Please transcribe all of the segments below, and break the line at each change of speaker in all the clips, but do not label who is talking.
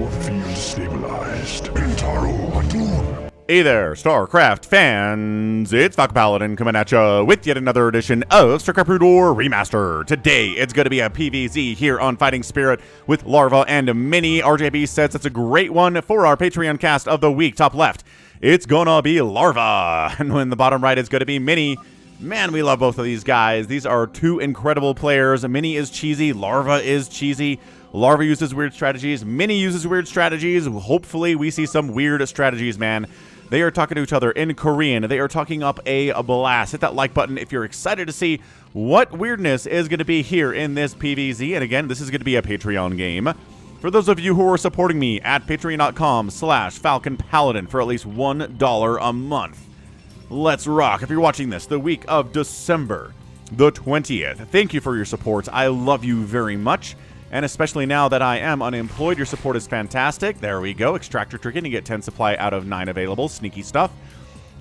Core field stabilized. Intaro Atun.
Hey there, StarCraft fans! It's Falcon Paladin coming at you with yet another edition of StarCraft Remastered. Today, it's going to be a PvZ here on Fighting Spirit with Larva and Mini. RJB says it's a great one for our Patreon cast of the week. Top left, it's gonna be Larva, and in the bottom right, it's going to be Mini. Man, we love both of these guys. These are two incredible players. Mini is cheesy, Larva is cheesy. Larva uses weird strategies, Mini uses weird strategies. Hopefully, we see some weird strategies, man. They are talking to each other in Korean. They are talking up a blast. Hit that like button if you're excited to see what weirdness is going to be here in this PvZ. And again, this is going to be a Patreon game. For those of you who are supporting me at patreon.com/FalconPaladin for at least $1 a month. Let's rock. If you're watching this the week of December the 20th, thank you for your support. I love you very much. And especially now that I am unemployed, your support is fantastic. There we go. Extractor tricking to get 10 supply out of 9 available. Sneaky stuff.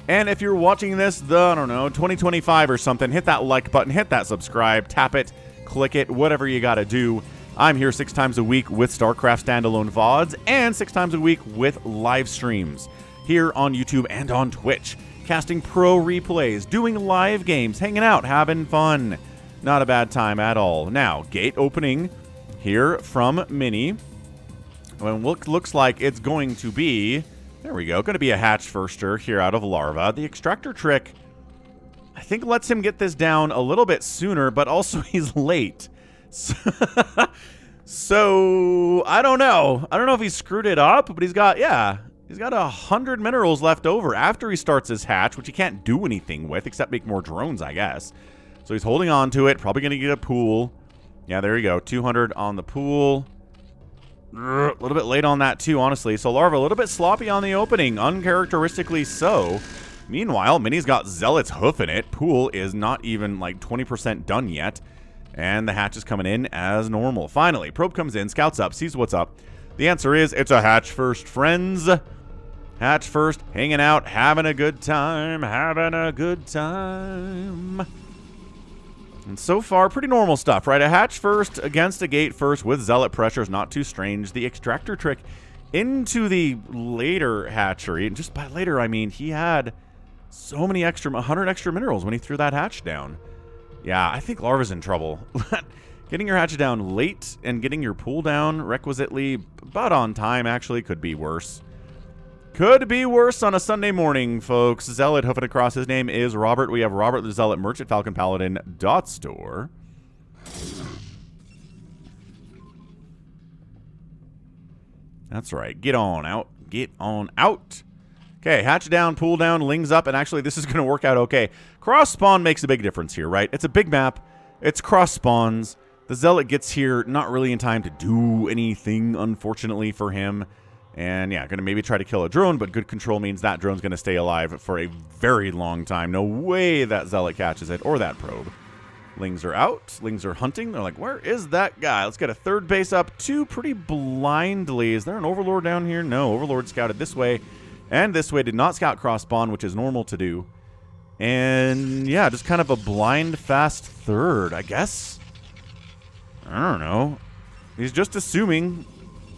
And if you're watching this, I don't know, 2025 or something, hit that like button, hit that subscribe, tap it, click it, whatever you got to do. I'm here 6 times a week with StarCraft standalone VODs and 6 times a week with live streams here on YouTube and on Twitch. Casting pro replays, doing live games, hanging out, having fun. Not a bad time at all. Now, gate opening here from Mini. Well, looks like it's going to be, there we go, going to be a hatch firster here out of Larva. The extractor trick, I think, lets him get this down a little bit sooner, but also he's late. So I don't know. I don't know if he screwed it up, but he's got 100 minerals left over after he starts his hatch, which he can't do anything with except make more drones, I guess. So he's holding on to it, probably going to get a pool. Yeah, there you go. 200 on the pool. A little bit late on that, too, honestly. So Larva, a little bit sloppy on the opening. Uncharacteristically so. Meanwhile, Mini's got Zealot's hoof in it. Pool is not even, like, 20% done yet. And the hatch is coming in as normal. Finally, Probe comes in, scouts up, sees what's up. The answer is, it's a hatch first, friends. Hatch first, hanging out, having a good time, having a good time. And so far, pretty normal stuff, right? A hatch first against a gate first with Zealot pressure is not too strange. The extractor trick into the later hatchery, and just by later, I mean he had so many 100 extra minerals when he threw that hatch down. Yeah, I think Larva's in trouble. Getting your hatch down late and getting your pool down requisitely, but on time, actually, could be worse. Could be worse on a Sunday morning, folks. Zealot hoofing across. His name is Robert. We have Robert the Zealot merch at FalconPaladin.store. That's right. Get on out. Get on out. Okay, hatch down, pool down, lings up, and actually this is going to work out okay. Cross spawn makes a big difference here, right? It's a big map. It's cross spawns. The Zealot gets here not really in time to do anything, unfortunately for him. And yeah, going to maybe try to kill a drone, but good control means that drone's going to stay alive for a very long time. No way that Zealot catches it, or that probe. Lings are out. Lings are hunting. They're like, where is that guy? Let's get a third base up, too, pretty blindly. Is there an Overlord down here? No, Overlord scouted this way, and this way did not scout cross spawn, which is normal to do. And yeah, just kind of a blind, fast third, I guess. I don't know. He's just assuming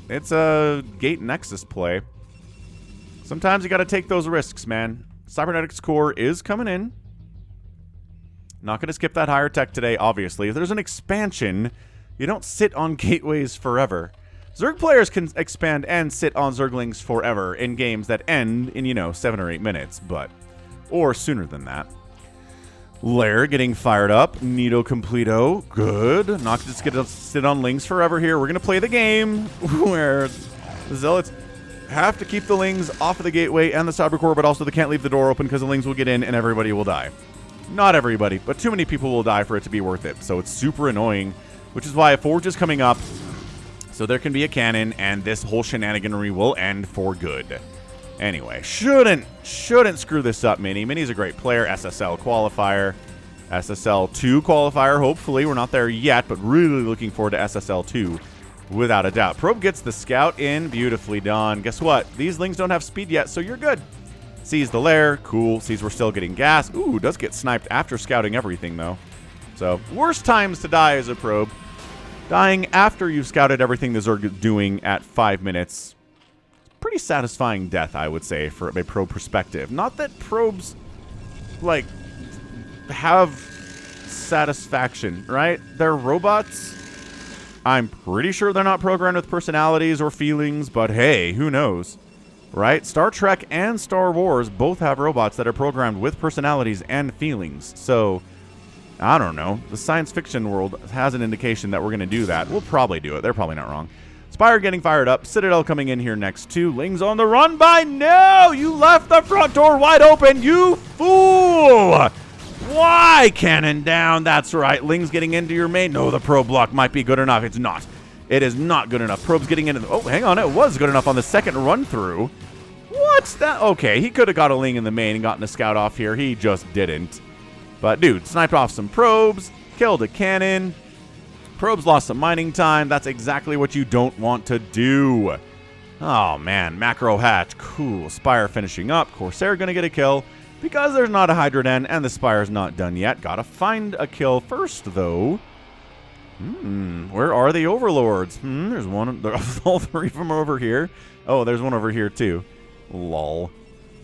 it's a gate nexus play. Sometimes you got to take those risks, man. Cybernetics core is coming in. Not going to skip that higher tech today, obviously. If there's an expansion, you don't sit on gateways forever. Zerg players can expand and sit on Zerglings forever in games that end in, 7 or 8 minutes, or sooner than that. Lair getting fired up. Nito Completo. Good. Not just going to sit on Lings forever here. We're going to play the game where the Zealots have to keep the Lings off of the gateway and the Cybercore, but also they can't leave the door open because the Lings will get in and everybody will die. Not everybody, but too many people will die for it to be worth it. So it's super annoying, which is why a Forge is coming up. So there can be a cannon, and this whole shenaniganry will end for good. Anyway, shouldn't screw this up, Mini. Mini's a great player. SSL qualifier. SSL 2 qualifier, hopefully. We're not there yet, but really looking forward to SSL 2 without a doubt. Probe gets the scout in. Beautifully done. Guess what? These Lings don't have speed yet, so you're good. Sees the lair. Cool. Sees we're still getting gas. Ooh, does get sniped after scouting everything, though. So, worst times to die as a probe. Dying after you've scouted everything the Zerg is doing at 5 minutes. Pretty satisfying death, I would say, from a probe perspective. Not that probes, like, have satisfaction, right? They're robots. I'm pretty sure they're not programmed with personalities or feelings, but hey, who knows, right? Star Trek and Star Wars both have robots that are programmed with personalities and feelings. So, I don't know. The science fiction world has an indication that we're going to do that. We'll probably do it. They're probably not wrong. Spire getting fired up. Citadel coming in here next too. Ling's on the run by. No! You left the front door wide open, you fool! Why? Cannon down. That's right. Ling's getting into your main. No, the probe block might be good enough. It's not. It is not good enough. Probe's getting into the... Oh, hang on. It was good enough on the second run through. What's that? Okay, he could have got a Ling in the main and gotten a scout off here. He just didn't. But, dude, sniped off some probes. Killed a cannon. Probes lost some mining time. That's exactly what you don't want to do. Oh, man. Macro hatch. Cool. Spire finishing up. Corsair going to get a kill. Because there's not a Hydra Den and the Spire's not done yet. Gotta find a kill first, though. Where are the Overlords? There's one. All three of them are over here. Oh, there's one over here, too. Lol.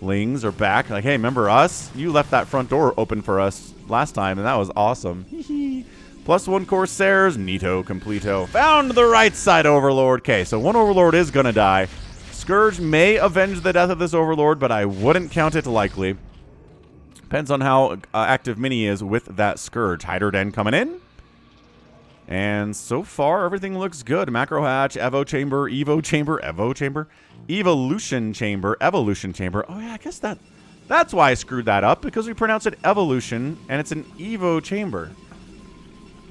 Lings are back. Like, hey, remember us? You left that front door open for us last time, and that was awesome. +1 Corsairs. Neato, completo. Found the right side Overlord. Okay, so one Overlord is gonna die. Scourge may avenge the death of this Overlord, but I wouldn't count it likely. Depends on how active Mini is with that Scourge. Hydra Den coming in. And so far, everything looks good. Macro hatch, Evo chamber, Evo chamber, Evo chamber, Evolution chamber, Evolution chamber. Oh, yeah, I guess that's why I screwed that up, because we pronounce it Evolution, and it's an Evo chamber.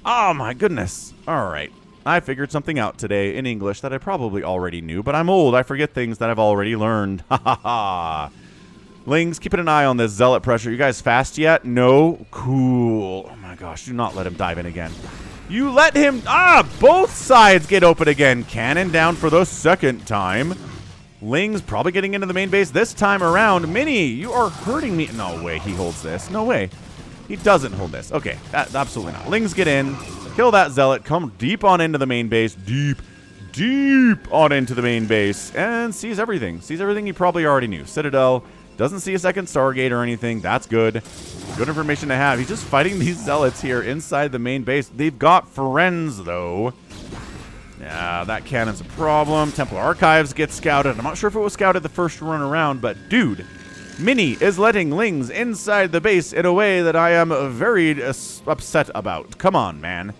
Oh, my goodness. All right. I figured something out today in English that I probably already knew, but I'm old. I forget things that I've already learned. Ha, ha, ha. Lings, keeping an eye on this Zealot pressure. You guys fast yet? No? Cool. Oh, my gosh. Do not let him dive in again. You let him... both sides get open again. Cannon down for the second time. Ling's probably getting into the main base this time around. Mini, you are hurting me. No way he holds this. No way. He doesn't hold this. Okay, absolutely not. Lings get in. Kill that Zealot. Come deep on into the main base. Deep on into the main base. And sees everything. Sees everything you probably already knew. Citadel. Doesn't see a second Stargate or anything. That's good. Good information to have. He's just fighting these Zealots here inside the main base. They've got friends, though. Yeah, that cannon's a problem. Templar Archives get scouted. I'm not sure if it was scouted the first run around, but dude, Mini is letting Lings inside the base in a way that I am very upset about. Come on, man.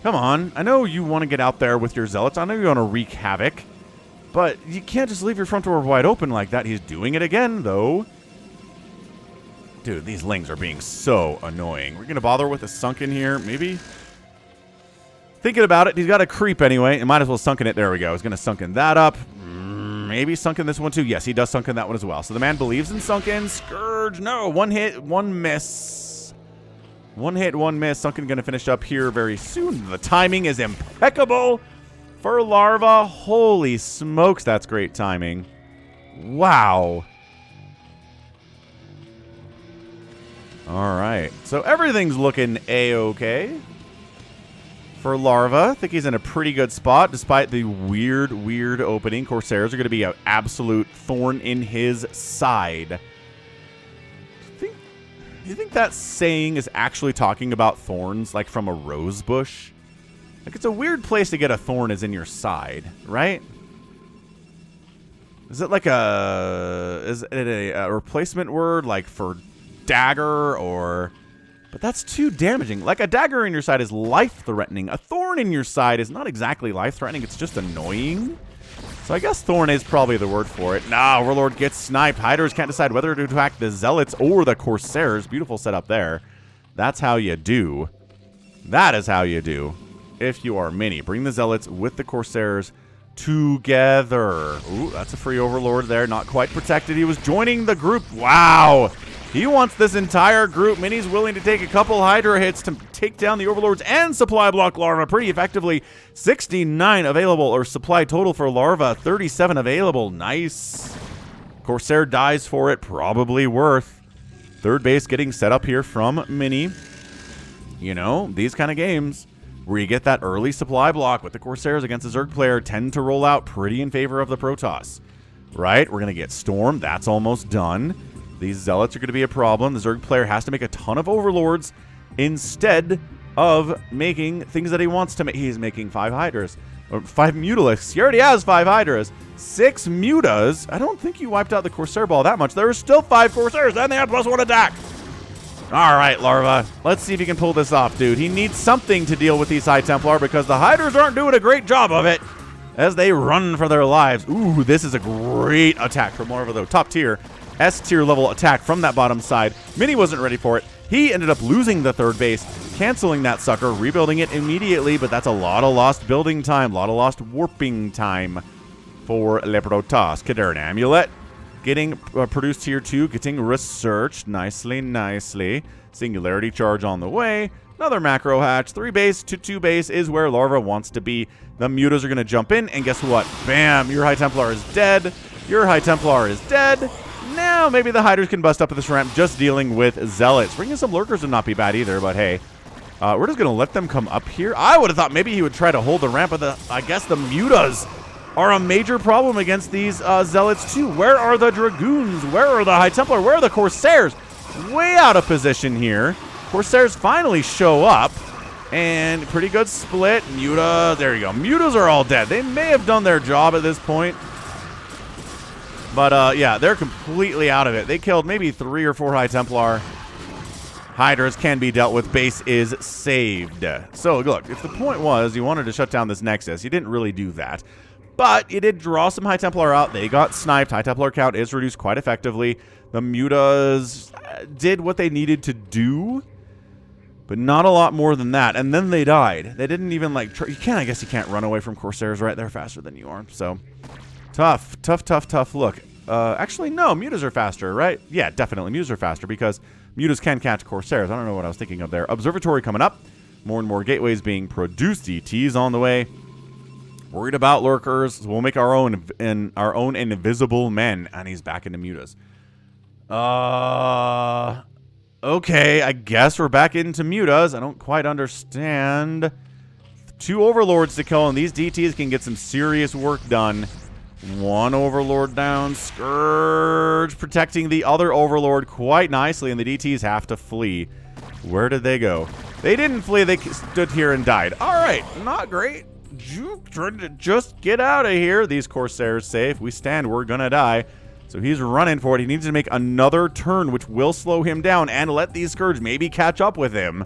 Come on. I know you want to get out there with your Zealots. I know you want to wreak havoc. But you can't just leave your front door wide open like that. He's doing it again, though. Dude, these Lings are being so annoying. We're going to bother with a sunken here, maybe? Thinking about it, he's got a creep anyway. It might as well sunken it. There we go. He's going to sunken that up. Maybe sunken this one too. Yes, he does sunken that one as well. So the man believes in sunken. Scourge, no. One hit, one miss. One hit, one miss. Sunken going to finish up here very soon. The timing is impeccable. For Larva, holy smokes, that's great timing. Wow. All right, so everything's looking A-okay for Larva. I think he's in a pretty good spot, despite the weird opening. Corsairs are going to be an absolute thorn in his side. Do you think that saying is actually talking about thorns, like from a rose bush? Like, it's a weird place to get a thorn is in your side, right? Is it like is it a replacement word, like for dagger or... But that's too damaging. Like, a dagger in your side is life-threatening. A thorn in your side is not exactly life-threatening. It's just annoying. So I guess thorn is probably the word for it. Nah, Warlord gets sniped. Hiders can't decide whether to attack the Zealots or the Corsairs. Beautiful setup there. That's how you do. That is how you do. If you are Mini, bring the Zealots with the Corsairs together. Ooh, that's a free Overlord there. Not quite protected. He was joining the group. Wow. He wants this entire group. Mini's willing to take a couple Hydra hits to take down the Overlords and supply block Larva pretty effectively. 69 available, or supply total for Larva. 37 available. Nice. Corsair dies for it. Probably worth. Third base getting set up here from Mini. You know, these kind of games, where you get that early supply block with the Corsairs against the Zerg player tend to roll out pretty in favor of the Protoss. Right? We're going to get Storm. That's almost done. These Zealots are going to be a problem. The Zerg player has to make a ton of Overlords instead of making things that he wants to make. He's making 5 Hydras. Or 5 Mutalisks. He already has 5 Hydras. 6 Mutas. I don't think you wiped out the Corsair ball that much. There are still 5 Corsairs, and they have +1 attack. All right, Larva. Let's see if he can pull this off, dude. He needs something to deal with these High Templar because the Hydras aren't doing a great job of it as they run for their lives. Ooh, this is a great attack from Larva, though. Top tier, S tier level attack from that bottom side. Mini wasn't ready for it. He ended up losing the 3rd base, canceling that sucker, rebuilding it immediately, but that's a lot of lost building time, a lot of lost warping time for Le Protoss. Kadern Amulet getting produced tier 2, getting researched nicely, nicely. Singularity charge on the way. Another macro hatch. 3 base to 2 base is where Larva wants to be. The Mutas are going to jump in, and guess what? Bam! Your High Templar is dead. Your High Templar is dead. Now maybe the Hydras can bust up at this ramp just dealing with Zealots. Bringing some Lurkers would not be bad either, but hey. We're just going to let them come up here. I would have thought maybe he would try to hold the ramp, but I guess the Mutas are a major problem against these Zealots too. Where are the Dragoons? Where are the High Templar? Where are the Corsairs? Way out of position here. Corsairs finally show up. And pretty good split. Muta, there you go. Mutas are all dead. They may have done their job at this point. But yeah, they're completely out of it. They killed maybe 3 or 4 High Templar. Hydras can be dealt with. Base is saved. So look, if the point was you wanted to shut down this Nexus, you didn't really do that. But you did draw some High Templar out. They got sniped. High Templar count is reduced quite effectively. The Mutas did what they needed to do, but not a lot more than that. And then they died. They didn't even like you can't. I guess you can't run away from Corsairs, right? They're faster than you are. So tough look. Actually, no. Mutas are faster, right? Yeah, definitely. Mutas are faster because Mutas can catch Corsairs. I don't know what I was thinking of there. Observatory coming up. More and more gateways being produced. ETs on the way. Worried about Lurkers. We'll make our own invisible men. And he's back into Mutas. Okay, I guess we're back into Mutas. I don't quite understand. 2 Overlords to kill, and these DTs can get some serious work done. 1 Overlord down. Scourge protecting the other Overlord quite nicely, and the DTs have to flee. Where did they go? They didn't flee. They stood here and died. All right, not great. Just get out of here. These Corsairs say, if we stand, we're going to die. So he's running for it. He needs to make another turn, which will slow him down and let these Scourge maybe catch up with him.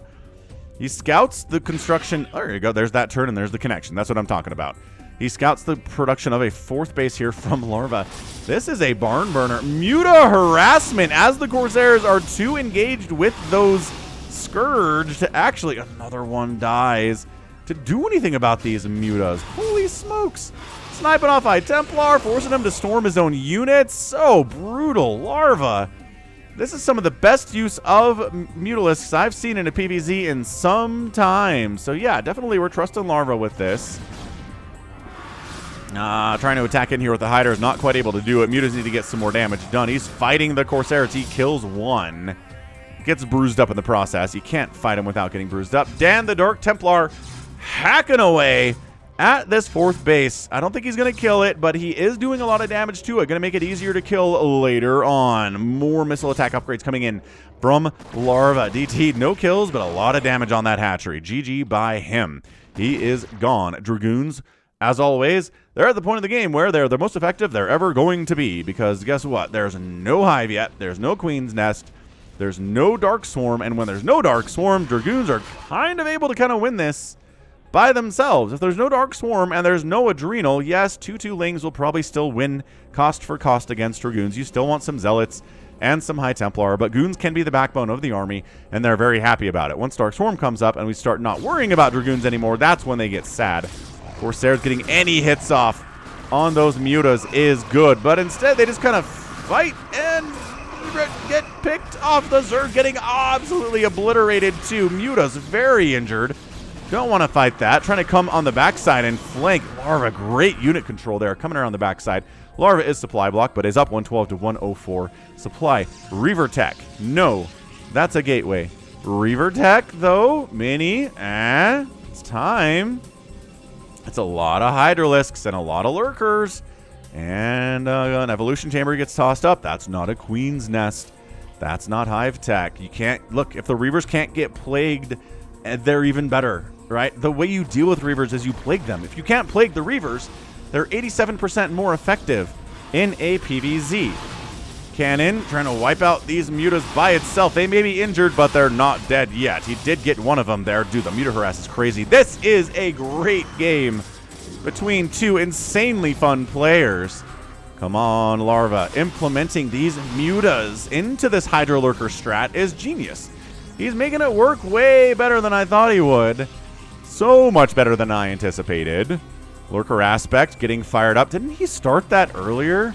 He scouts the construction. Oh, there you go. There's that turn, and there's the connection. That's what I'm talking about. He scouts the production of a 4th base here from Larva. This is a barn burner. Muta harassment as the Corsairs are too engaged with those Scourge to actually... Another one dies. To do anything about these Mutas. Holy smokes. Sniping off High Templar, forcing him to storm his own units. So brutal. Larva. This is some of the best use of Mutalisks I've seen in a PvZ in some time. So yeah, definitely we're trusting Larva with this. Trying to attack in here with the Hydra, not quite able to do it. Mutas need to get some more damage done. He's fighting the Corsairs. He kills 1. Gets bruised up in the process. You can't fight him without getting bruised up. Dan the Dark Templar hacking away at this 4th base. I don't think he's going to kill it, but he is doing a lot of damage to it. Going to make it easier to kill later on. More missile attack upgrades coming in from Larva. DT, no kills, but a lot of damage on that hatchery. GG by him. He is gone. Dragoons, as always, they're at the point of the game where they're the most effective they're ever going to be, because guess what? There's no hive yet. There's no Queen's Nest. There's no Dark Swarm, and when there's no Dark Swarm, Dragoons are kind of able to kind of win this by themselves. If there's no Dark Swarm and there's no Adrenal, yes, 2/2 Lings will probably still win cost for cost against Dragoons. You still want some Zealots and some High Templar, but Goons can be the backbone of the army, and they're very happy about it. Once Dark Swarm comes up and we start not worrying about Dragoons anymore, that's when they get sad. Corsairs getting any hits off on those Mutas is good, but instead they just kind of fight and get picked off. The Zerg getting absolutely obliterated too. Mutas very injured. Don't want to fight that. Trying to come on the backside and flank Larva. Great unit control there. Coming around the backside. Larva is supply block, but is up 112 to 104. Supply. Reaver Tech. No. That's a gateway. Reaver Tech, though. Mini. It's time. It's a lot of Hydralisks and a lot of Lurkers. And an Evolution Chamber gets tossed up. That's not a Queen's Nest. That's not Hive Tech. You can't... Look, if the Reavers can't get plagued, they're even better, right? The way you deal with Reavers is you plague them. If you can't plague the Reavers, they're 87% more effective in a PvZ. Cannon trying to wipe out these Mutas by itself. They may be injured, but they're not dead yet. He did get one of them there. Dude, the Muta harass is crazy. This is a great game between two insanely fun players. Come on, Larva. Implementing these Mutas into this Hydro Lurker strat is genius. He's making it work way better than I thought he would. So much better than I anticipated. Lurker Aspect getting fired up. Didn't he start that earlier?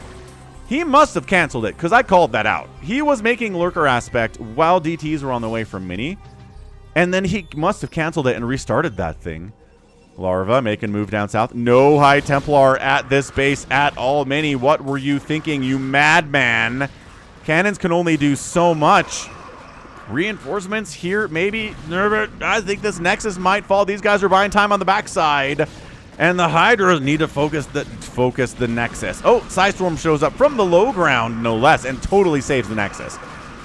He must have canceled it, because I called that out. He was making Lurker Aspect while DTs were on the way from Mini, and then he must have canceled it and restarted that thing. Larva making move down south. No High Templar at this base at all. Mini, what were you thinking, you madman? Cannons can only do so much. Reinforcements here, maybe. I think this Nexus might fall. These guys are buying time on the backside. And the Hydras need to focus the Nexus. Oh, Psystorm shows up from the low ground, no less, and totally saves the Nexus.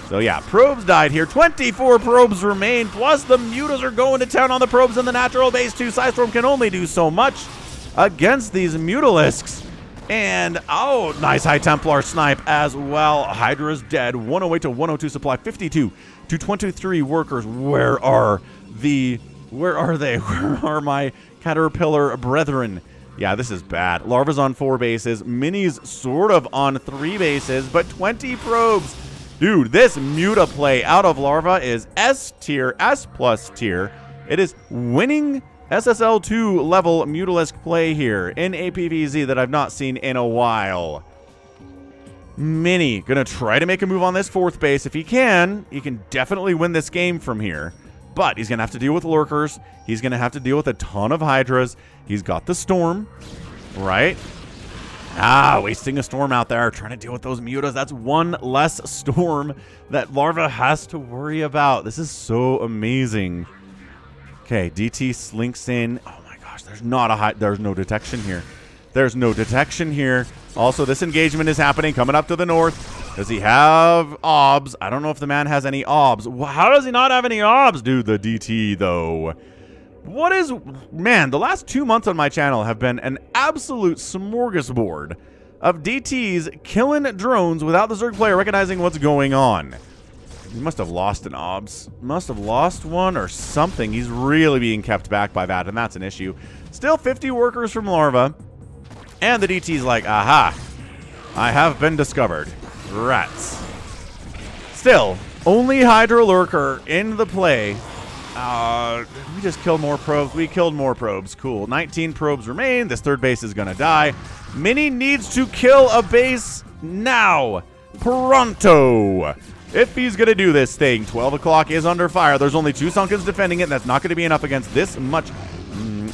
So yeah, probes died here. 24 probes remain, plus the Mutas are going to town on the probes in the natural base too. Psystorm can only do so much against these Mutalisks. And, oh, nice High Templar snipe as well. Hydra's dead. 108 to 102 supply. 52 to 23 workers. Where are they? Where are my Caterpillar brethren? Yeah, this is bad. Larva's on 4 bases. Mini's sort of on 3 bases, but 20 probes. Dude, this Muta play out of Larva is S tier, S plus tier. It is winning SSL2 level Mutalisk play here in a PvZ that I've not seen in a while. Mini gonna try to make a move on this 4th base. If he can definitely win this game from here. But he's going to have to deal with Lurkers. He's going to have to deal with a ton of Hydras. He's got the Storm, right? Wasting a Storm out there, trying to deal with those Mutas. That's one less Storm that Larva has to worry about. This is so amazing. Okay, DT slinks in. Oh my gosh, there's no detection here. There's no detection here. Also, this engagement is happening coming up to the north. Does he have obs? I don't know if the man has any obs. How does he not have any obs? Dude, the DT, though. What is... Man, the last 2 months on my channel have been an absolute smorgasbord of DTs killing drones without the Zerg player recognizing what's going on. He must have lost an obs. Must have lost one or something. He's really being kept back by that, and that's an issue. Still 50 workers from Larva. And the DT's like, aha, I have been discovered. Rats. Still, only Hydro Lurker in the play. We just killed more probes. We killed more probes. Cool. 19 probes remain. This 3rd base is going to die. Mini needs to kill a base now. Pronto. If he's going to do this thing. 12 o'clock is under fire. There's only 2 Sunkens defending it. That's not going to be enough against this much.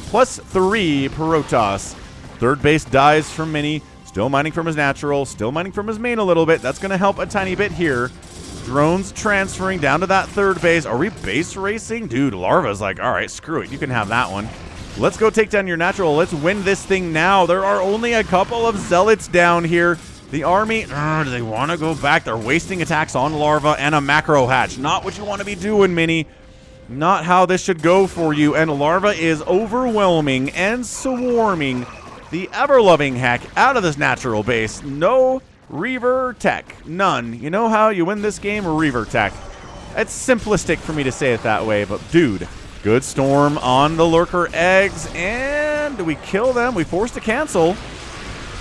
Plus 3 Protoss. 3rd base dies from Mini. Still mining from his natural. Still mining from his main a little bit. That's going to help a tiny bit here. Drones transferring down to that 3rd base. Are we base racing? Dude, Larva's like, all right, screw it. You can have that one. Let's go take down your natural. Let's win this thing now. There are only a couple of Zealots down here. The army, do they want to go back? They're wasting attacks on Larva and a macro hatch. Not what you want to be doing, Mini. Not how this should go for you. And Larva is overwhelming and swarming the ever-loving heck out of this natural base. No Reaver tech. None. You know how you win this game? Reaver tech. It's simplistic for me to say it that way, but dude, good Storm on the Lurker eggs. And do we kill them? We forced to cancel.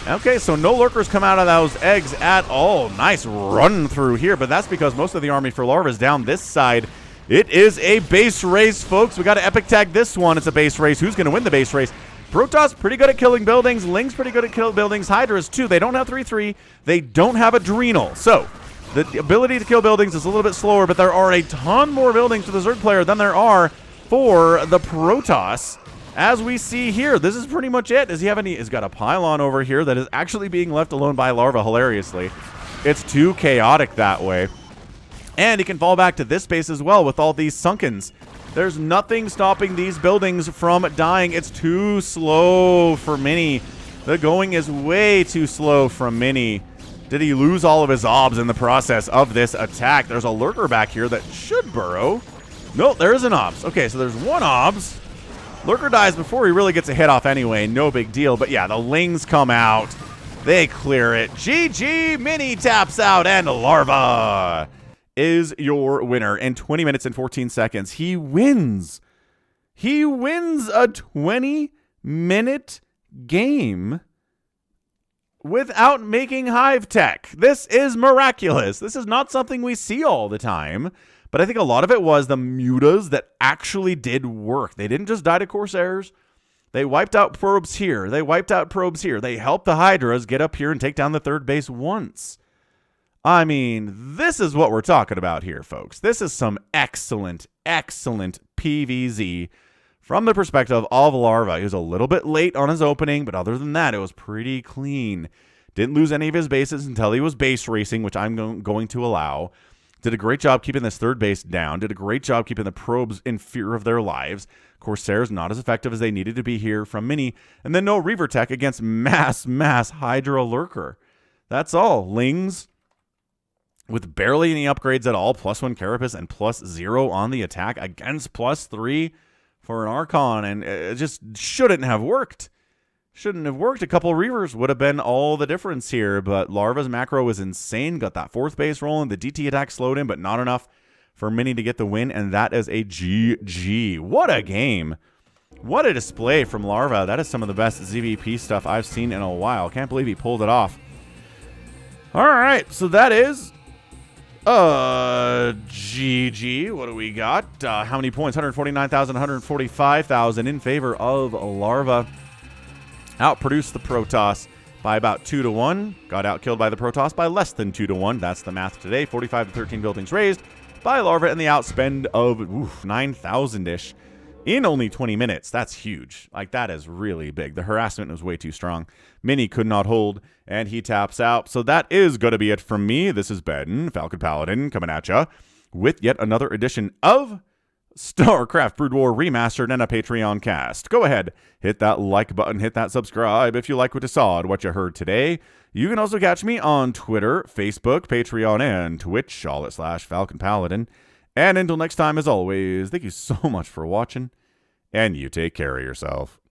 Okay, so no Lurkers come out of those eggs at all. Nice run through here, but that's because most of the army for Larva is down this side. It is a base race, folks. We got to epic tag this one. It's a base race. Who's going to win the base race? Protoss, pretty good at killing buildings. Ling's pretty good at killing buildings. Hydras, too. They don't have 3-3. They don't have Adrenal. So, the ability to kill buildings is a little bit slower, but there are a ton more buildings for the Zerg player than there are for the Protoss. As we see here, this is pretty much it. Does he have any? He's got a pylon over here that is actually being left alone by Larva, hilariously. It's too chaotic that way. And he can fall back to this base as well with all these Sunkens There's nothing stopping these buildings from dying. It's too slow for Mini. The going is way too slow from Mini. Did he lose all of his obs in the process of this attack? There's a lurker back here that should burrow. Nope, there is an obs. Okay, so there's one obs. Lurker dies before he really gets a hit off anyway. No big deal. But yeah, the Lings come out. They clear it. GG, Mini taps out, and Larva is your winner in 20 minutes and 14 seconds. He wins. He wins a 20-minute game without making Hive Tech. This is miraculous. This is not something we see all the time. But I think a lot of it was the MUTAs that actually did work. They didn't just die to Corsairs. They wiped out probes here. They wiped out probes here. They helped the Hydras get up here and take down the third base once. I mean, this is what we're talking about here, folks. This is some excellent, excellent PvZ from the perspective of Larva. He was a little bit late on his opening, but other than that, it was pretty clean. Didn't lose any of his bases until he was base racing, which I'm going to allow. Did a great job keeping this third base down. Did a great job keeping the probes in fear of their lives. Corsairs not as effective as they needed to be here from Mini. And then no Reaver Tech against mass Hydra Lurker. That's all. Lings with barely any upgrades at all. +1 Carapace and +0 on the attack against +3 for an Archon. And it just shouldn't have worked. Shouldn't have worked. A couple Reavers would have been all the difference here, but Larva's macro was insane. Got that fourth base rolling. The DT attack slowed him, but not enough for Mini to get the win, and that is a GG. What a game. What a display from Larva. That is some of the best ZVP stuff I've seen in a while. Can't believe he pulled it off. All right, so that is GG. What do we got? How many points? 149,000, 145,000 in favor of Larva. Outproduced the Protoss by about 2-1. Got outkilled by the Protoss by less than 2-1. That's the math today. 45 to 13 buildings raised by Larva, and the outspend of 9,000-ish in only 20 minutes. That's huge. Like, that is really big. The harassment was way too strong. Mini could not hold, and he taps out. So that is going to be it from me. This is Ben, Falcon Paladin, coming at ya with yet another edition of StarCraft Brood War Remastered and a Patreon cast. Go ahead, hit that like button, hit that subscribe if you like what you saw and what you heard today. You can also catch me on Twitter, Facebook, Patreon, and Twitch, all at /Falcon Paladin. And until next time, as always, thank you so much for watching, and you take care of yourself.